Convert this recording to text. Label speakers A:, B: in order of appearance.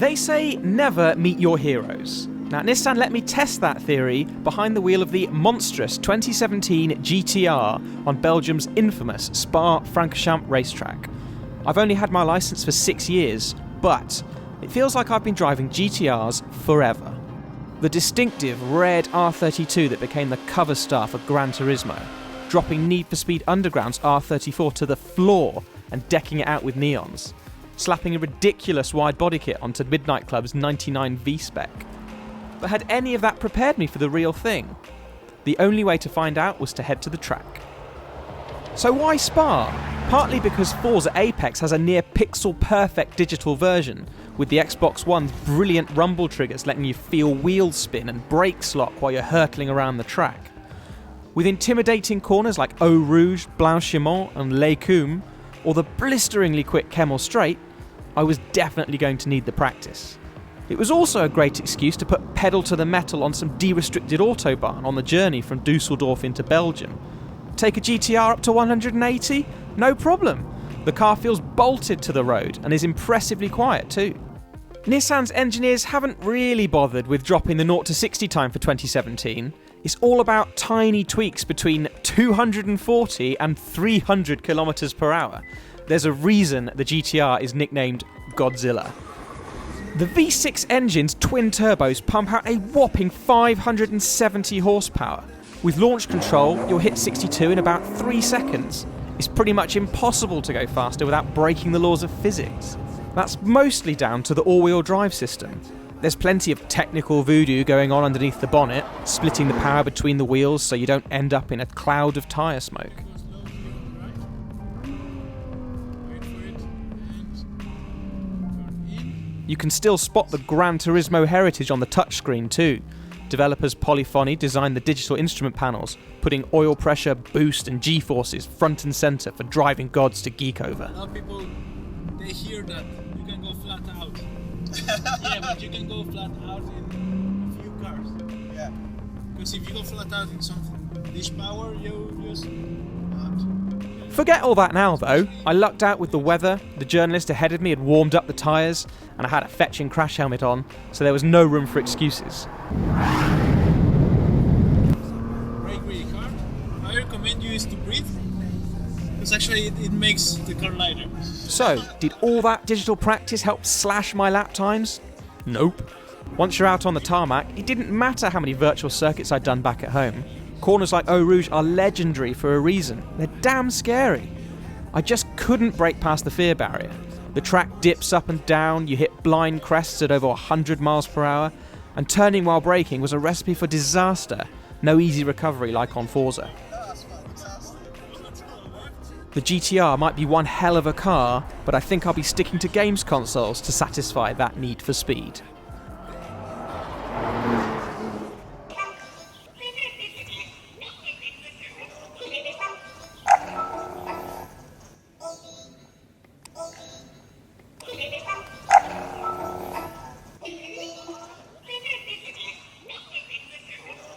A: They say never meet your heroes. Now, Nissan let me test that theory behind the wheel of the monstrous 2017 GT-R on Belgium's infamous Spa Francorchamps racetrack. I've only had my licence for 6 years, but it feels like I've been driving GT-Rs forever. The distinctive red R32 that became the cover star for Grand Turismo, dropping Need for Speed Underground's R34 to the floor and decking it out with neons, slapping a ridiculous wide body kit onto Midnight Club's 99 V-Spec. But had any of that prepared me for the real thing? The only way to find out was to head to the track. So why Spa? Partly because Forza Apex has a near pixel-perfect digital version, with the Xbox One's brilliant rumble triggers letting you feel wheel spin and brakes lock while you're hurtling around the track. With intimidating corners like Eau Rouge, Blanchiment and L'Écume, or the blisteringly quick Kemmel Straight, I was definitely going to need the practice. It was also a great excuse to put pedal to the metal on some de-restricted autobahn on the journey from Dusseldorf into Belgium. Take a GT-R up to 180? No problem. The car feels bolted to the road and is impressively quiet too. Nissan's engineers haven't really bothered with dropping the 0 to 60 time for 2017. It's all about tiny tweaks between 240 and 300 kilometers per hour. There's a reason the GT-R is nicknamed Godzilla. The V6 engine's twin turbos pump out a whopping 570 horsepower. With launch control, you'll hit 62 in about 3 seconds. It's pretty much impossible to go faster without breaking the laws of physics. That's mostly down to the all-wheel drive system. There's plenty of technical voodoo going on underneath the bonnet, splitting the power between the wheels so you don't end up in a cloud of tyre smoke. You can still spot the Gran Turismo heritage on the touchscreen too. Developers Polyphony designed the digital instrument panels, putting oil pressure, boost and G-forces front and centre for driving gods to geek over.
B: Now people, they hear that you can go flat out. Yeah, but you can go flat out in a few cars. Yeah. Because if you go flat out in something this power, you just...
A: Forget all that now though. I lucked out with the weather, the journalist ahead of me had warmed up the tyres, and I had a fetching crash helmet on, so there was no room for excuses.
B: Brake really hard. I recommend you is to breathe, because actually it makes the car lighter.
A: So, did all that digital practice help slash my lap times? Nope. Once you're out on the tarmac, it didn't matter how many virtual circuits I'd done back at home. Corners like Eau Rouge are legendary for a reason. They're damn scary. I just couldn't break past the fear barrier. The track dips up and down, you hit blind crests at over 100 miles per hour, and turning while braking was a recipe for disaster. No easy recovery like on Forza. The GT-R might be one hell of a car, but I think I'll be sticking to games consoles to satisfy that need for speed.